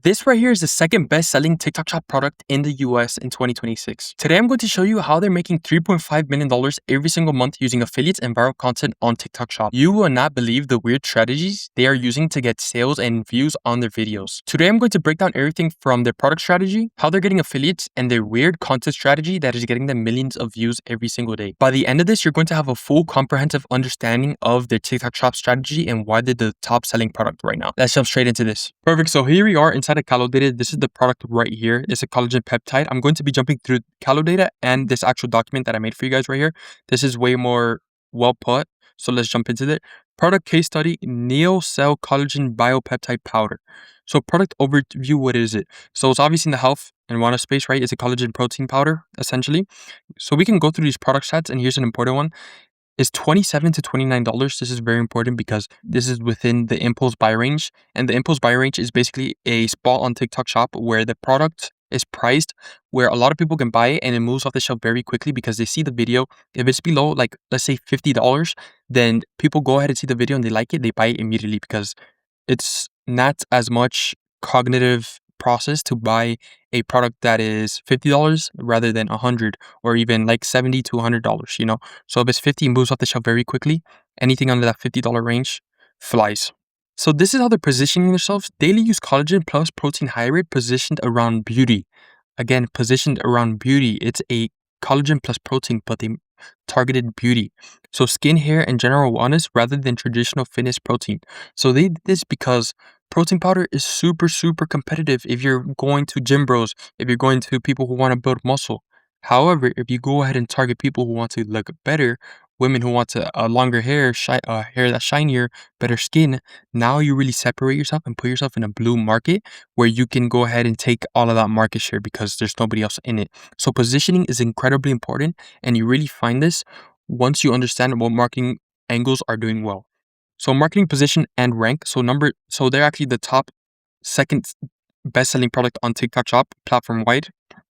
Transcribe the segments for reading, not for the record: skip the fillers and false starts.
This right here is the second best-selling TikTok Shop product in the US in 2026. Today, I'm going to show you how they're making $3.5 million every single month using affiliates and viral content on TikTok Shop. You will not believe the weird strategies they are using to get sales and views on their videos. Today, I'm going to break down everything from their product strategy, how they're getting affiliates, and their weird content strategy that is getting them millions of views every single day. By the end of this, you're going to have a full comprehensive understanding of their TikTok Shop strategy and why they're the top-selling product right now. Let's jump straight into this. Perfect. So here we are inside of CaloData. This is the product right here. It's a collagen peptide. I'm going to be jumping through CaloData and this actual document that I made for you guys right here. This is way more well put. So let's jump into it. Product case study, NeoCell Collagen Biopeptide Powder. So product overview, what is it? So it's obviously in the health and wellness space, right? It's a collagen protein powder, essentially. So we can go through these product stats, and here's an important one. Is $27 to $29. This is very important because this is within the impulse buy range. And the impulse buy range is basically a spot on TikTok Shop where the product is priced, where a lot of people can buy it and it moves off the shelf very quickly because they see the video. If it's below, like, let's say $50, then people go ahead and see the video and they like it, they buy it immediately because it's not as much cognitive process to buy a product that is $50 rather than $100 or even like $70 to $100, you know? So if it's 50, it moves off the shelf very quickly. Anything under that $50 range flies. So this is how they're positioning themselves. Daily use collagen plus protein hybrid positioned around beauty. Again, positioned around beauty. It's a collagen plus protein, but they targeted beauty. So skin, hair, and general wellness rather than traditional fitness protein. So they did this because protein powder is super competitive if you're going to gym bros, if you're going to people who want to build muscle. However, if you go ahead and target people who want to look better, women who want a longer hair, hair that's shinier, better skin, now you really separate yourself and put yourself in a blue market where you can go ahead and take all of that market share because there's nobody else in it. So positioning is incredibly important, and you really find this once you understand what marketing angles are doing well. So marketing position and rank. So they're actually the top second best-selling product on TikTok Shop platform-wide.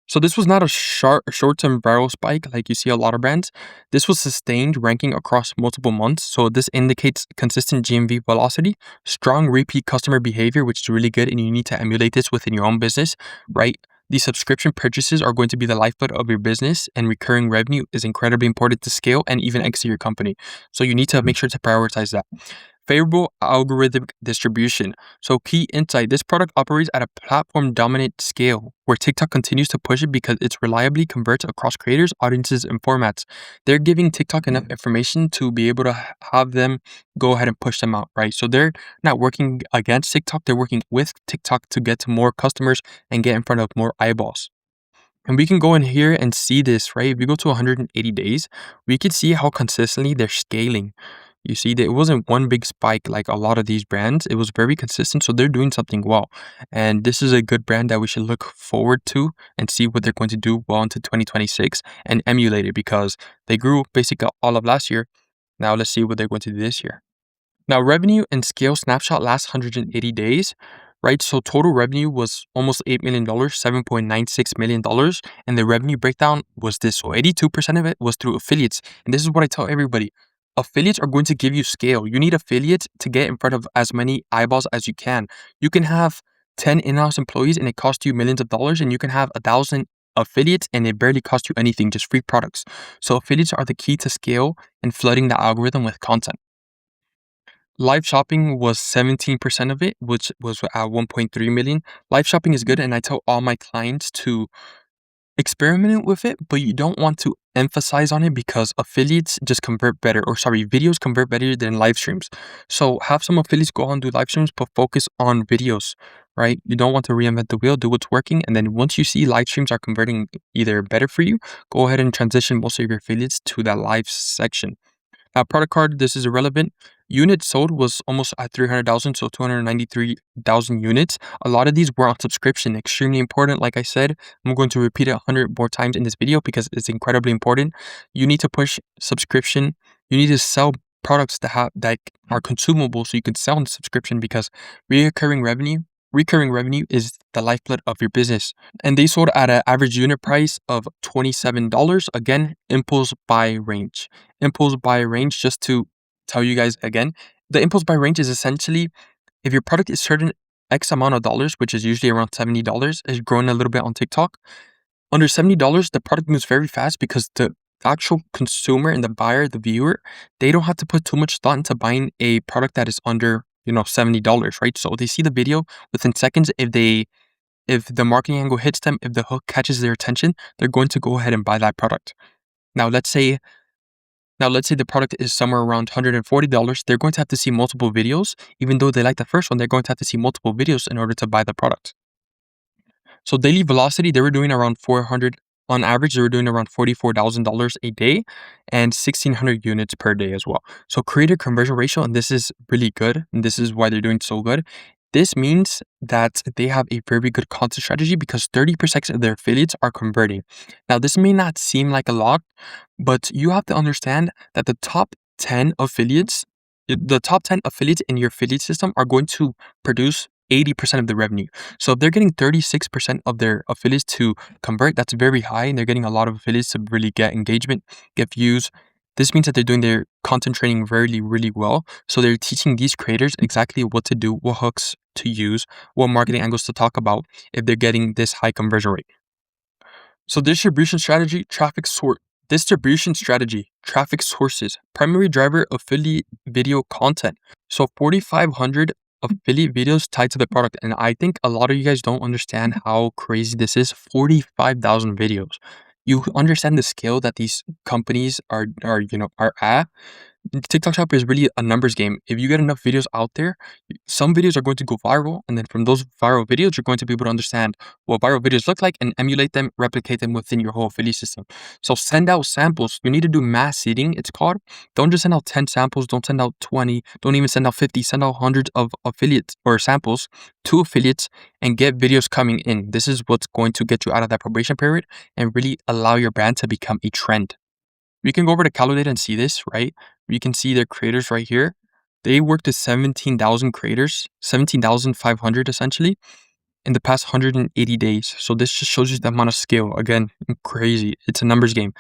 So this was not a short-term viral spike like you see a lot of brands. This was sustained ranking across multiple months. So this indicates consistent GMV velocity, strong repeat customer behavior, which is really good, and you need to emulate this within your own business, right? These subscription purchases are going to be the lifeblood of your business, and recurring revenue is incredibly important to scale and even exit your company. So you need to make sure to prioritize that. Favorable algorithmic distribution. So key insight, this product operates at a platform dominant scale where TikTok continues to push it because it reliably converts across creators, audiences, and formats. They're giving TikTok enough information to be able to have them go ahead and push them out, right? So they're not working against TikTok, they're working with TikTok to get to more customers and get in front of more eyeballs. And we can go in here and see this, right? If we go to 180 days, we can see how consistently they're scaling. You see that it wasn't one big spike like a lot of these brands. It was very consistent, so they're doing something well. And this is a good brand that we should look forward to and see what they're going to do well into 2026 and emulate it because they grew basically all of last year. Now let's see what they're going to do this year. Now revenue and scale snapshot last 180 days, right? So total revenue was almost $8 million, $7.96 million. And the revenue breakdown was this. So 82% of it was through affiliates. And this is what I tell everybody. Affiliates are going to give you scale. You need affiliates to get in front of as many eyeballs as you can. You can have 10 in-house employees and it costs you millions of dollars, and you can have 1,000 affiliates and it barely costs you anything, just free products. So affiliates are the key to scale and flooding the algorithm with content. Live shopping was 17% of it, which was at 1.3 million. Live shopping is good, and I tell all my clients to experiment with it, but you don't want to emphasize on it because affiliates just convert better, videos convert better than live streams. So have some affiliates go on and do live streams, but focus on videos, right? You don't want to reinvent the wheel, do what's working. And then once you see live streams are converting either better for you, go ahead and transition most of your affiliates to that live section. Product card, this is irrelevant. Units sold was almost at 300,000, so 293,000 units. A lot of these were on subscription, extremely important. Like I said, I'm going to repeat it 100 more times in this video because it's incredibly important. You need to push subscription. You need to sell products that are consumable so you can sell on the subscription because recurring revenue is the lifeblood of your business. And they sold at an average unit price of $27. Again, impulse buy range. Impulse buy range, just to tell you guys again, the impulse buy range is essentially if your product is certain X amount of dollars, which is usually around $70, is growing a little bit on TikTok. Under $70, the product moves very fast because the actual consumer and the buyer, the viewer, they don't have to put too much thought into buying a product that is under, $70, right? So they see the video within seconds. If the marketing angle hits them, if the hook catches their attention, they're going to go ahead and buy that product. Now let's say the product is somewhere around $140. They're going to have to see multiple videos. Even though they like the first one, they're going to have to see multiple videos in order to buy the product. So daily velocity, they were doing around 400 on average. They were doing around $44,000 a day and 1,600 units per day as well. So creator conversion ratio, and this is really good, and this is why they're doing so good. This means that they have a very good content strategy because 30% of their affiliates are converting. Now, this may not seem like a lot, but you have to understand that the top 10 affiliates in your affiliate system are going to produce 80% of the revenue. So if they're getting 36% of their affiliates to convert, that's very high, and they're getting a lot of affiliates to really get engagement, get views. This means that they're doing their content training really, really well. So they're teaching these creators exactly what to do, what hooks to use, what marketing angles to talk about if they're getting this high conversion rate. So distribution strategy, traffic sources, primary driver, affiliate video content. So 4,500 affiliate videos tied to the product. And I think a lot of you guys don't understand how crazy this is. 45,000 videos. You understand the scale that these companies are at. TikTok Shop is really a numbers game. If you get enough videos out there, some videos are going to go viral, and then from those viral videos, you're going to be able to understand what viral videos look like and emulate them, replicate them within your whole affiliate system. So send out samples. You need to do mass seeding, it's called. Don't just send out 10 samples. Don't send out 20. Don't even send out 50. Send out hundreds of affiliates or samples to affiliates and get videos coming in. This is what's going to get you out of that probation period and really allow your brand to become a trend. We can go over to Calodata and see this, right? You can see their creators right here. They worked with 17,000 creators, 17,500 essentially, in the past 180 days. So this just shows you the amount of scale. Again, crazy. It's a numbers game.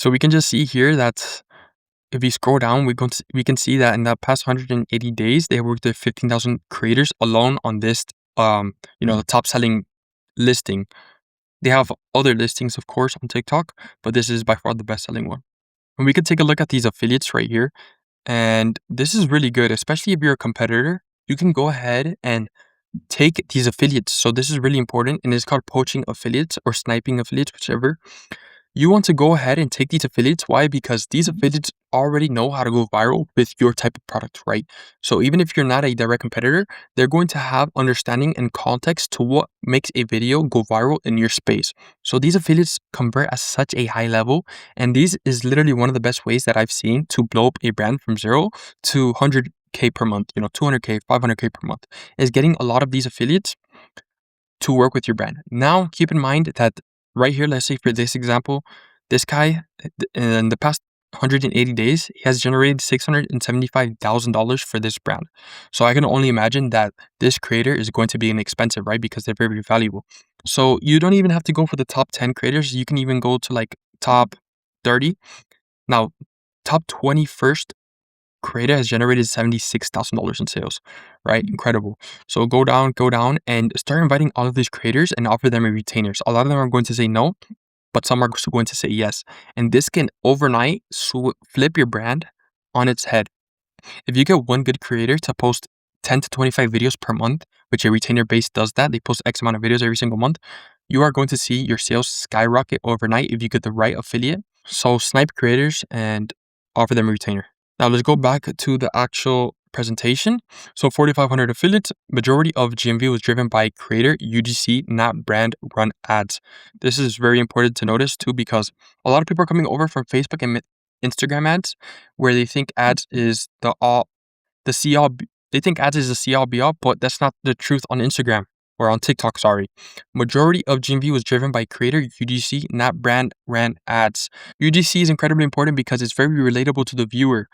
So we can just see here that if we scroll down, we can see that in the past 180 days, they worked with 15,000 creators alone on this, the top selling listing. They have other listings, of course, on TikTok, but this is by far the best selling one. And we could take a look at these affiliates right here. And this is really good, especially if you're a competitor. You can go ahead and take these affiliates. So this is really important, and it's called poaching affiliates or sniping affiliates, whichever. You want to go ahead and take these affiliates. Why? Because these affiliates already know how to go viral with your type of product, right? So even if you're not a direct competitor, they're going to have understanding and context to what makes a video go viral in your space. So these affiliates convert at such a high level, and this is literally one of the best ways that I've seen to blow up a brand from 0 to 100K per month, 200K, 500K per month, is getting a lot of these affiliates to work with your brand. Now, keep in mind that right here, let's say for this example, this guy in the past 180 days, he has generated $675,000 for this brand. So I can only imagine that this creator is going to be inexpensive, right? Because they're very valuable. So you don't even have to go for the top 10 creators. You can even go to like top 30. Now, top 21st creator has generated $76,000 in sales, right? Incredible. So go down and start inviting all of these creators and offer them a retainers. A lot of them are going to say no, but some are going to say yes. And this can overnight flip your brand on its head. If you get one good creator to post 10 to 25 videos per month, which a retainer base does that, they post X amount of videos every single month, you are going to see your sales skyrocket overnight if you get the right affiliate. So snipe creators and offer them a retainer. Now let's go back to the actual presentation. So 4,500 affiliates, majority of GMV was driven by creator UGC, not brand run ads. This is very important to notice too, because a lot of people are coming over from Facebook and Instagram ads, where they think ads is they think ads is the see all be all, but that's not the truth on Instagram or on TikTok, sorry. Majority of GMV was driven by creator UGC, not brand ran ads. UGC is incredibly important because it's very relatable to the viewer.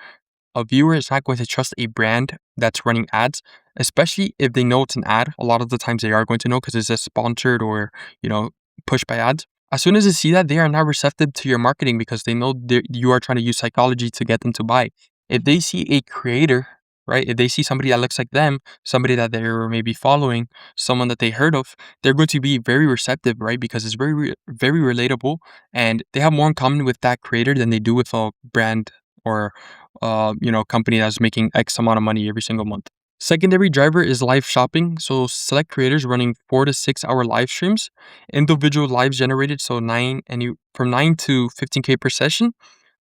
A viewer is not going to trust a brand that's running ads, especially if they know it's an ad. A lot of the times they are going to know because it's a sponsored or, pushed by ads. As soon as they see that, they are not receptive to your marketing because they know you are trying to use psychology to get them to buy. If they see a creator right? If they see somebody that looks like them, somebody that they're maybe following, someone that they heard of, they're going to be very receptive, right? Because it's very relatable, and they have more in common with that creator than they do with a brand or company that's making X amount of money every single month. Secondary driver is live shopping. So select creators running 4 to 6 hour live streams, individual lives generated. So from 9 to 15K per session.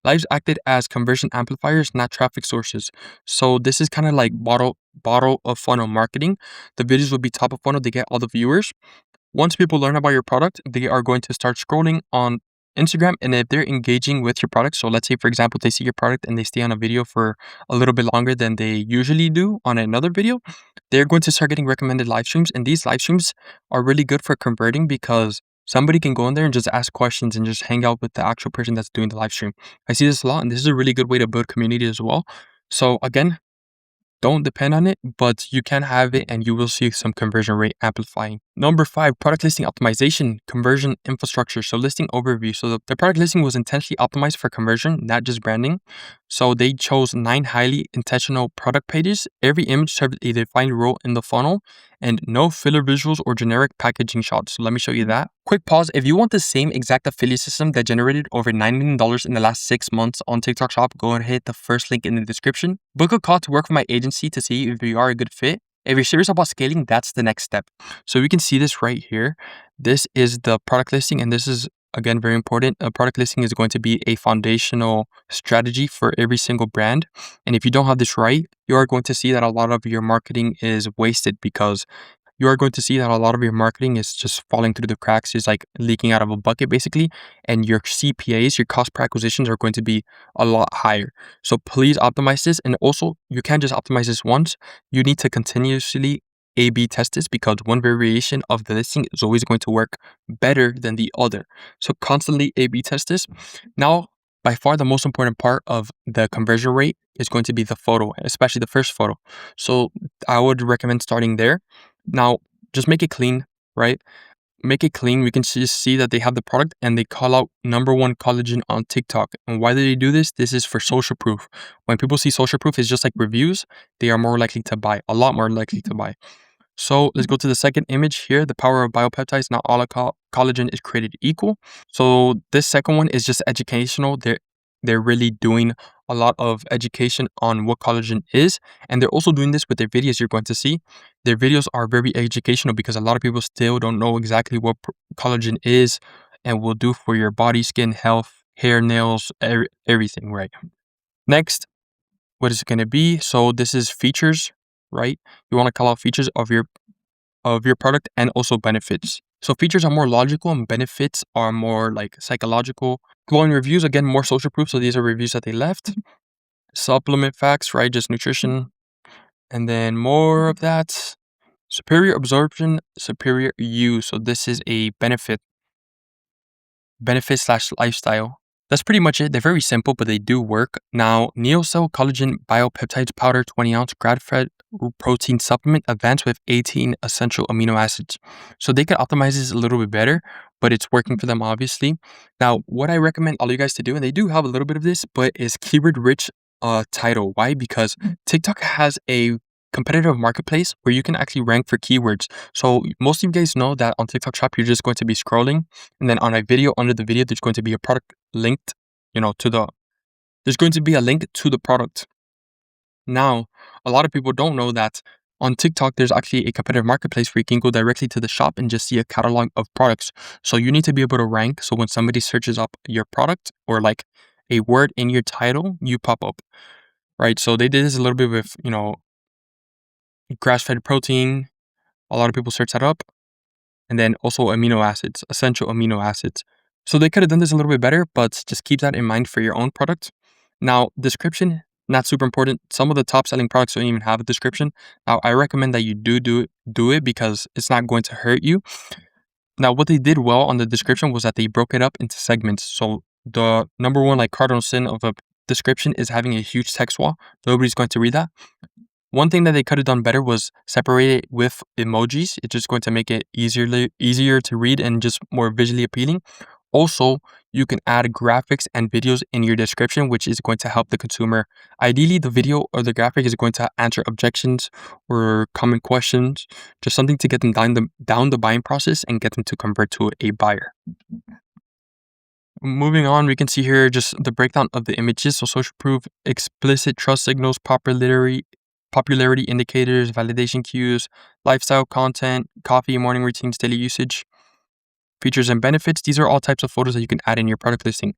Lives acted as conversion amplifiers, not traffic sources. So this is kind of like bottle of funnel marketing. The videos will be top of funnel. They get all the viewers. Once people learn about your product, they are going to start scrolling on Instagram. And if they're engaging with your product, so let's say, for example, they see your product and they stay on a video for a little bit longer than they usually do on another video, they're going to start getting recommended live streams. And these live streams are really good for converting because somebody can go in there and just ask questions and just hang out with the actual person that's doing the live stream. I see this a lot, and this is a really good way to build community as well. So again, don't depend on it, but you can have it and you will see some conversion rate amplifying. Number 5, product listing optimization, conversion infrastructure. So listing overview. So the product listing was intentionally optimized for conversion, not just branding. So they chose 9 highly intentional product pages. Every image served a defined role in the funnel and no filler visuals or generic packaging shots. So let me show you that. Quick pause. If you want the same exact affiliate system that generated over $9 million in the last 6 months on TikTok Shop, go and hit the first link in the description. Book a call to work with my agency to see if you are a good fit. If you're serious about scaling, that's the next step. So we can see this right here. This is the product listing, and this is, again, very important. A product listing is going to be a foundational strategy for every single brand. And if you don't have this right, you are going to see that a lot of your marketing is wasted because you are going to see that a lot of your marketing is just falling through the cracks, is like leaking out of a bucket basically, and your CPAs, your cost per acquisitions, are going to be a lot higher. So please optimize this. And also, you can't just optimize this once. You need to continuously A/B test this because one variation of the listing is always going to work better than the other. So constantly A/B test this. Now, by far the most important part of the conversion rate is going to be the photo, especially the first photo. So I would recommend starting there. Now, just make it clean, right? Make it clean. We can just see that they have the product and they call out #1 collagen on TikTok. And why do they do this? This is for social proof. When people see social proof, it's just like reviews. They are more likely to buy, a lot more likely to buy. So let's go to the second image here. The power of biopeptides. Not all collagen is created equal. So this second one is just educational. They're really doing a lot of education on what collagen is. And they're also doing this with their videos. You're going to see their videos are very educational because a lot of people still don't know exactly what collagen is and will do for your body, skin, health, hair, nails, everything, right? Next, what is it going to be? So this is features, right? You want to call out features of your product and also benefits. So features are more logical and benefits are more like psychological. Glowing reviews, again, more social proof. So these are reviews that they left. Supplement facts, right? Just nutrition. And then more of that. Superior absorption, superior use. So this is a benefit / lifestyle. That's pretty much it. They're very simple, but they do work. Now, NeoCell Collagen Biopeptides Powder 20-ounce grad-fed protein supplement advanced with 18 essential amino acids. So they could optimize this a little bit better, but it's working for them, obviously. Now, what I recommend all you guys to do, and they do have a little bit of this, but is keyword-rich title. Why? Because TikTok has a competitive marketplace where you can actually rank for keywords. So most of you guys know that on TikTok Shop, you're just going to be scrolling, and then on a video, under the video, there's going to be a product linked, there's going to be a link to the product. Now, a lot of people don't know that on TikTok, there's actually a competitive marketplace where you can go directly to the shop and just see a catalog of products. So you need to be able to rank. So when somebody searches up your product or like a word in your title, you pop up, right? So they did this a little bit with, grass-fed protein. A lot of people search that up. And then also amino acids, essential amino acids. So they could have done this a little bit better, but just keep that in mind for your own product. Now, description, not super important. Some of the top selling products don't even have a description. Now, I recommend that you do it because it's not going to hurt you. Now, what they did well on the description was that they broke it up into segments. So the #1 like cardinal sin of a description is having a huge text wall. Nobody's going to read that. One thing that they could have done better was separate it with emojis. It's just going to make it easier to read and just more visually appealing. Also, you can add graphics and videos in your description, which is going to help the consumer. Ideally, the video or the graphic is going to answer objections or common questions, just something to get them down the buying process and get them to convert to a buyer. Moving on, we can see here just the breakdown of the images. So social proof, explicit trust signals, popularity indicators, validation cues, lifestyle content, coffee, morning routines, daily usage, features and benefits. These are all types of photos that you can add in your product listing.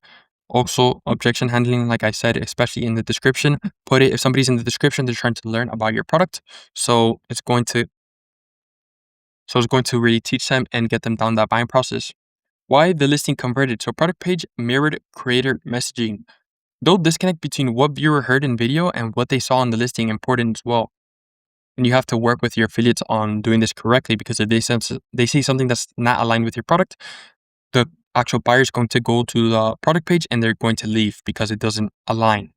Also, objection handling, like I said, especially in the description. Put it, if somebody's in the description, they're trying to learn about your product. So it's going to really teach them and get them down that buying process. Why the listing converted? So product page mirrored creator messaging. Though disconnect between what viewer heard in video and what they saw on the listing important as well. And you have to work with your affiliates on doing this correctly, because if they see something that's not aligned with your product, the actual buyer is going to go to the product page and they're going to leave because it doesn't align.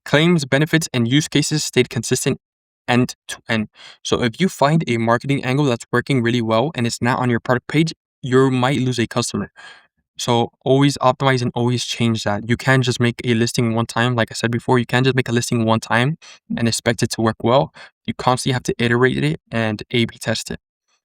Claims, benefits, and use cases stayed consistent end to end. So if you find a marketing angle that's working really well and it's not on your product page, you might lose a customer. So always optimize and always change that. You can't just make a listing one time. Like I said before, you can't just make a listing one time and expect it to work well. You constantly have to iterate it and A/B test it.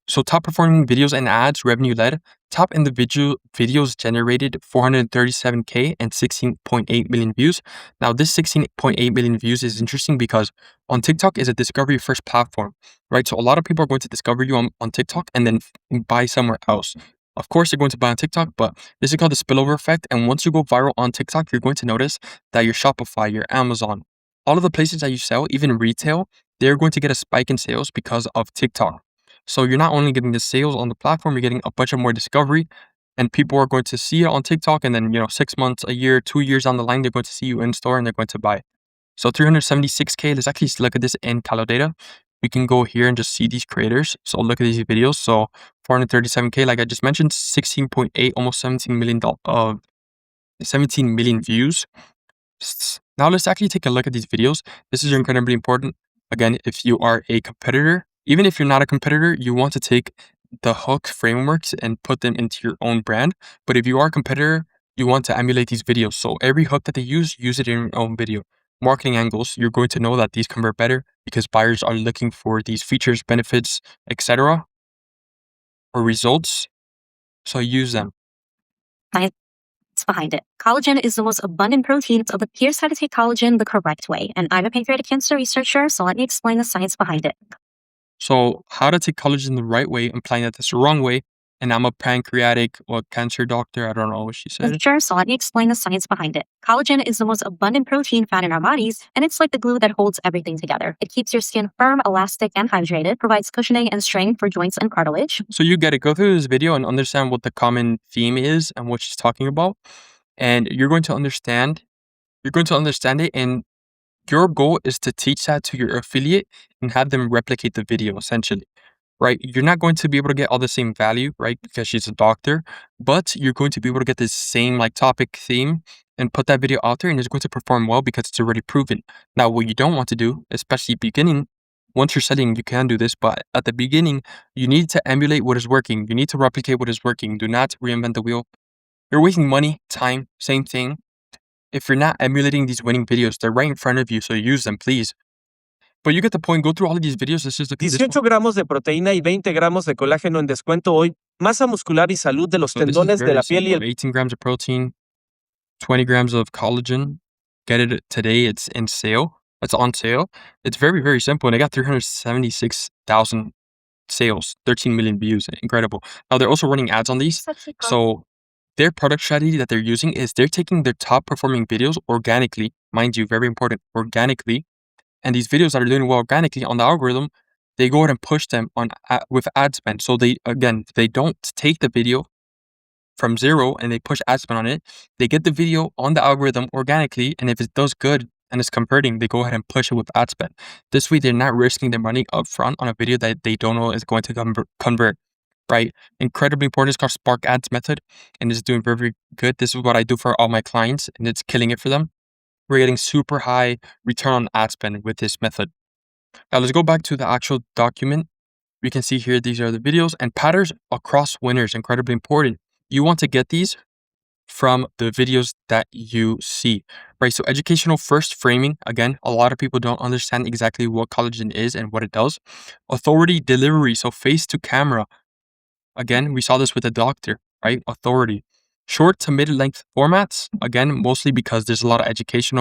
So top performing videos and ads, revenue led. Top individual videos generated 437K and 16.8 million views. Now this 16.8 million views is interesting because on TikTok is a discovery first platform, right? So a lot of people are going to discover you on TikTok and then buy somewhere else. Of course, they're going to buy on TikTok, but this is called the spillover effect. And once you go viral on TikTok, you're going to notice that your Shopify, your Amazon, all of the places that you sell, even retail, they're going to get a spike in sales because of TikTok. So you're not only getting the sales on the platform, you're getting a bunch of more discovery, and people are going to see it on TikTok. And then, 6 months, a year, 2 years down the line, they're going to see you in store and they're going to buy it. So 376K, let's actually look at this in Calodata. We can go here and just see these creators. So look at these videos. So 437K, like I just mentioned, 16.8, almost 17 million views. Now let's actually take a look at these videos. This is incredibly important. Again, if you are a competitor, even if you're not a competitor, you want to take the hook frameworks and put them into your own brand. But if you are a competitor, you want to emulate these videos. So every hook that they use it in your own video. Marketing angles, you're going to know that these convert better because buyers are looking for these features, benefits, etc., or results. So use them. Science behind it. Collagen is the most abundant protein, so here's how to take collagen the correct way. And I'm a pancreatic cancer researcher, so let me explain the science behind it. So how to take collagen the right way, implying that that's the wrong way. And I'm a pancreatic cancer doctor. I don't know what she said. Sure, so let me explain the science behind it. Collagen is the most abundant protein found in our bodies, and it's like the glue that holds everything together. It keeps your skin firm, elastic, and hydrated, provides cushioning and strength for joints and cartilage. So you get it. Go through this video and understand what the common theme is and what she's talking about. And you're going to understand it, and your goal is to teach that to your affiliate and have them replicate the video, essentially, right? You're not going to be able to get all the same value, right? Because she's a doctor, but you're going to be able to get this same topic theme and put that video out there, and it's going to perform well because it's already proven. Now, what you don't want to do, especially beginning, once you're selling, you can do this, but at the beginning, you need to emulate what is working. You need to replicate what is working. Do not reinvent the wheel. You're wasting money, time, same thing. If you're not emulating these winning videos, they're right in front of you, so use them, please. But you get the point. Go through all of these videos. This is 18 gramos de proteína y 20 gramos de colágeno en descuento hoy. Masa muscular y salud de los tendones de la piel y el... 18 grams of protein, 20 grams of collagen. Get it today. It's in sale. It's on sale. It's very, very simple. And it got 376,000 sales, 13 million views. Incredible. Now, they're also running ads on these. So their product strategy that they're using is they're taking their top performing videos organically, mind you, very important, organically. And these videos that are doing well organically on the algorithm, they go ahead and push them on with ad spend. So they don't take the video from zero and they push ad spend on it. They get the video on the algorithm organically, and if it does good and it's converting, they go ahead and push it with ad spend. This way, they're not risking their money up front on a video that they don't know is going to convert. Right? Incredibly important. It's called Spark Ads method, and it's doing very, very good. This is what I do for all my clients, and it's killing it for them. We're getting super high return on ad spend with this method. Now let's go back to the actual document We can see here, these are the videos, and patterns across winners, incredibly important. You want to get these from the videos that you see, right? So educational first framing, again, a lot of people don't understand exactly what collagen is and what it does. Authority delivery, so face to camera. Again, we saw this with a doctor, right? Authority. Short to mid-length formats, again, mostly because there's a lot of education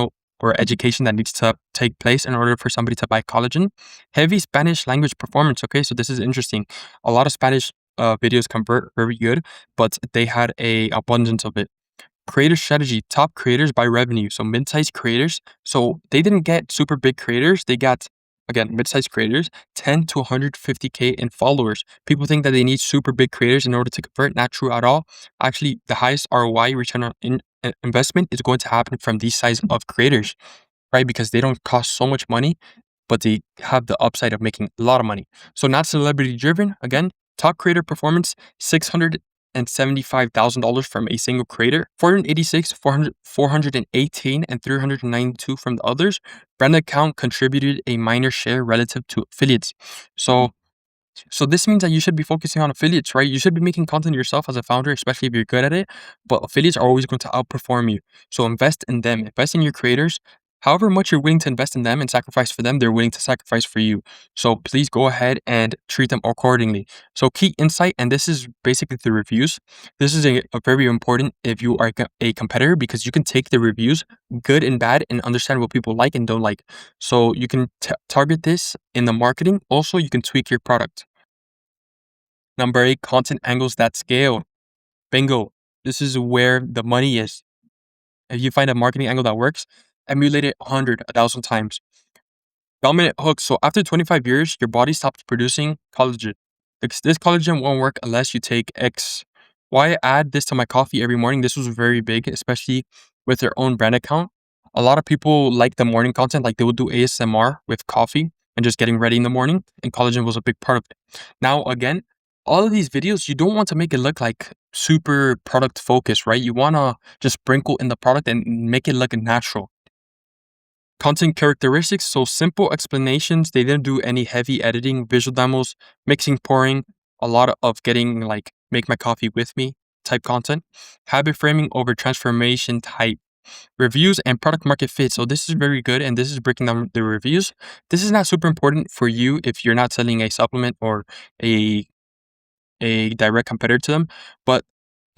that needs to take place in order for somebody to buy collagen. Heavy Spanish language performance. Okay, so this is interesting. A lot of Spanish videos convert very good, but they had a abundance of it. Creator strategy, top creators by revenue. So mid-sized creators. So they didn't get super big creators. They got, again, mid-sized creators, 10 to 150K in followers. People think that they need super big creators in order to convert. Not true at all. Actually, the highest ROI, return on investment, is going to happen from these size of creators, right? Because they don't cost so much money, but they have the upside of making a lot of money. So not celebrity driven. Again, top creator performance, $675,000 from a single creator, 486, 418, and 392 from the others. Brand account contributed a minor share relative to affiliates. So this means that you should be focusing on affiliates, right? You should be making content yourself as a founder, especially if you're good at it, but affiliates are always going to outperform you. So invest in them, invest in your creators. However much you're willing to invest in them and sacrifice for them, they're willing to sacrifice for you. So please go ahead and treat them accordingly. So key insight, and this is basically the reviews. This is a very important if you are a competitor, because you can take the reviews, good and bad, and understand what people like and don't like. So you can target this in the marketing. Also, you can tweak your product. Number 8, content angles that scale. Bingo. This is where the money is. If you find a marketing angle that works, emulate it 100, 1,000 times. Dominant hooks. So after 25 years, your body stops producing collagen. This collagen won't work unless you take X. Why I add this to my coffee every morning? This was very big, especially with their own brand account. A lot of people like the morning content, like they would do ASMR with coffee and just getting ready in the morning, and collagen was a big part of it. Now, again, all of these videos, you don't want to make it look like super product focused, right? You want to just sprinkle in the product and make it look natural. Content characteristics, so simple explanations. They didn't do any heavy editing, visual demos, mixing, pouring, a lot of getting like make my coffee with me type content. Habit framing over transformation type. Reviews and product market fit. So this is very good, and this is breaking down the reviews. This is not super important for you if you're not selling a supplement or a direct competitor to them, but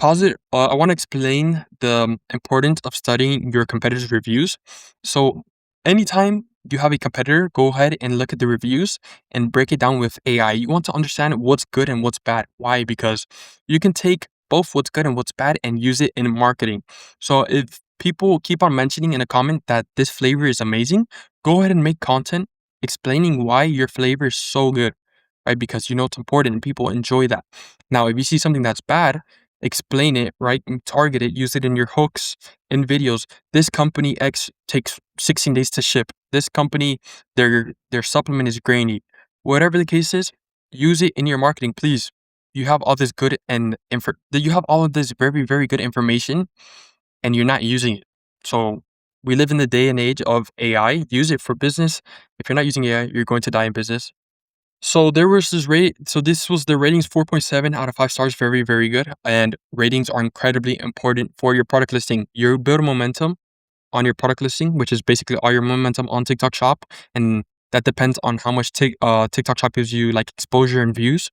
I want to explain the importance of studying your competitors' reviews. So anytime you have a competitor, go ahead and look at the reviews and break it down with AI. You want to understand what's good and what's bad. Why? Because you can take both what's good and what's bad and use it in marketing. So if people keep on mentioning in a comment that this flavor is amazing, go ahead and make content explaining why your flavor is so good, right? Because you know it's important and people enjoy that. Now, if you see something that's bad, explain it, right? And target it, use it in your hooks, in videos. This company X takes 16 days to ship. This company, their supplement is grainy. Whatever the case is, use it in your marketing, please. You have all this good you have all of this very, very good information, and you're not using it. So we live in the day and age of AI. Use it for business. If you're not using AI, you're going to die in business. So there was this rate. So this was the ratings, 4.7 out of 5 stars. Very, very good. And ratings are incredibly important for your product listing. You build momentum on your product listing, which is basically all your momentum on TikTok Shop. And that depends on how much TikTok Shop gives you like exposure and views,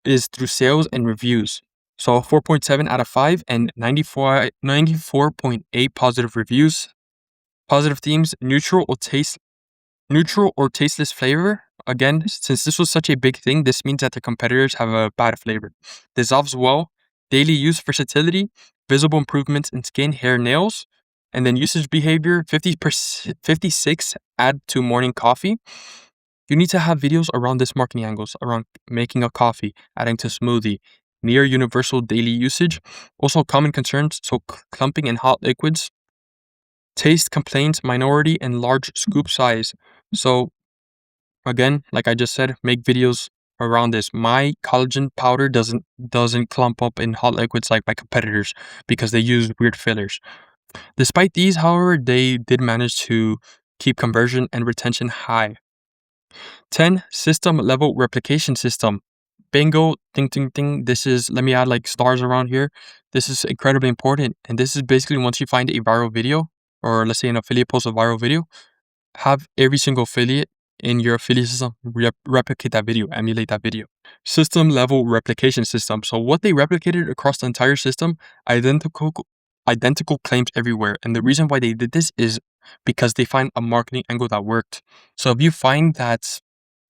is through sales and reviews. So 4.7 out of 5 and 94.8 positive reviews. Positive themes, neutral or tasteless flavor. Again, since this was such a big thing, this means that the competitors have a bad flavor. Dissolves well, daily use versatility, visible improvements in skin, hair, nails, and then usage behavior, 56 add to morning coffee. You need to have videos around this marketing angles, around making a coffee, adding to smoothie, near universal daily usage. Also common concerns, so clumping in hot liquids, taste complaints, minority, and large scoop size. So again, like I just said, make videos around this. My collagen powder doesn't clump up in hot liquids like my competitors because they use weird fillers. Despite these, however, they did manage to keep conversion and retention high. 10. System level replication system. Bingo, ding, ding, ding. This is, let me add like stars around here. This is incredibly important. And this is basically once you find a viral video, or let's say an affiliate posts a viral video, have every single affiliate in your affiliate system replicate that video, emulate that video. System level replication system. So what they replicated across the entire system, identical claims everywhere. And the reason why they did this is because they find a marketing angle that worked. So if you find that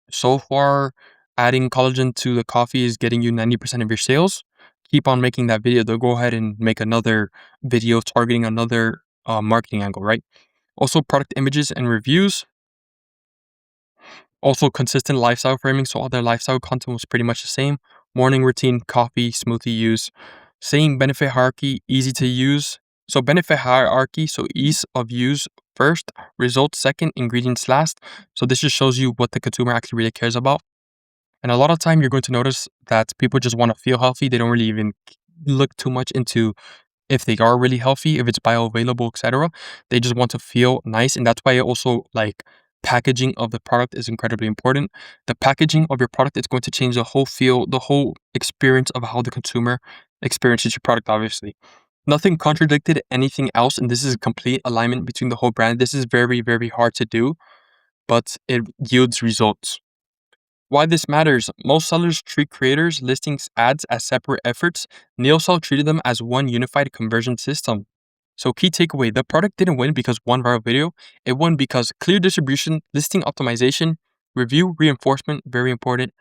so far adding collagen to the coffee is getting you 90% of your sales, keep on making that video. They'll go ahead and make another video targeting another marketing angle, right? Also product images and reviews. Also consistent lifestyle framing. So all their lifestyle content was pretty much the same. Morning routine, coffee, smoothie use. Same benefit hierarchy, easy to use. So benefit hierarchy, so ease of use first, results second, ingredients last. So this just shows you what the consumer actually really cares about. And a lot of time you're going to notice that people just want to feel healthy. They don't really even look too much into if they are really healthy, if it's bioavailable, etc. They just want to feel nice. And that's why also like packaging of the product is incredibly important. The packaging of your product is going to change the whole feel, the whole experience of how the consumer experiences your product, obviously. Nothing contradicted anything else. And this is a complete alignment between the whole brand. This is very, very hard to do, but it yields results. Why this matters: most sellers treat creators, listings, ads as separate efforts. NeoSell treated them as one unified conversion system. So key takeaway, the product didn't win because one viral video. It won because clear distribution, listing optimization, review reinforcement, very important,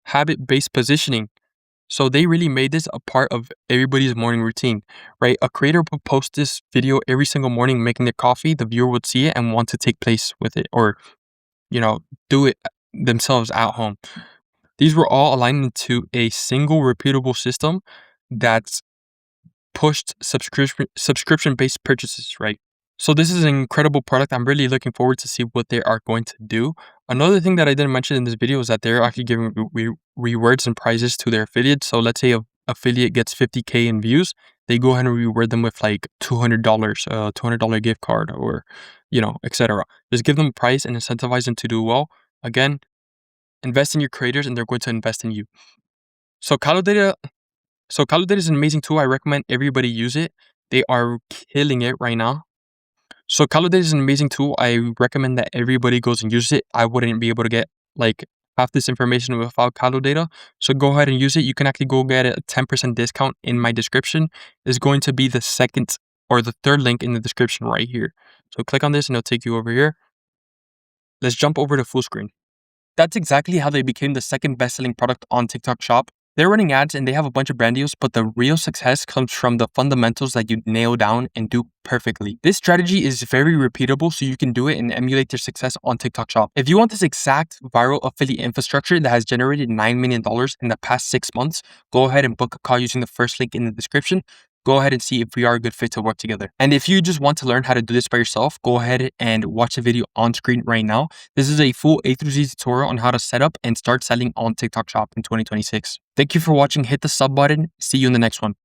habit-based positioning. So they really made this a part of everybody's morning routine, right? A creator would post this video every single morning making their coffee. The viewer would see it and want to take place with it, or, do it themselves at home. These were all aligned into a single repeatable system that's pushed subscription-based purchases, right? So this is an incredible product. I'm really looking forward to see what they are going to do. Another thing that I didn't mention in this video is that they're actually giving rewards and prizes to their affiliates. So let's say an affiliate gets 50K in views, they go ahead and reward them with like $200, $200 gift card, or, etc. Just give them a price and incentivize them to do well. Again, invest in your creators and they're going to invest in you. So Calodata is an amazing tool. I recommend everybody use it. They are killing it right now. So Calodata is an amazing tool. I recommend that everybody goes and use it. I wouldn't be able to get like half this information without Calodata. So go ahead and use it. You can actually go get a 10% discount in my description. It's going to be the second or the third link in the description right here. So click on this and it'll take you over here. Let's jump over to full screen. That's exactly how they became the second best-selling product on TikTok Shop. They're running ads and they have a bunch of brand deals, but the real success comes from the fundamentals that you nail down and do perfectly. This strategy is very repeatable, so you can do it and emulate your success on TikTok Shop. If you want this exact viral affiliate infrastructure that has generated $9 million in the past 6 months, go ahead and book a call using the first link in the description. Go ahead and see if we are a good fit to work together. And if you just want to learn how to do this by yourself, go ahead and watch the video on screen right now. This is a full A through Z tutorial on how to set up and start selling on TikTok Shop in 2026. Thank you for watching. Hit the sub button. See you in the next one.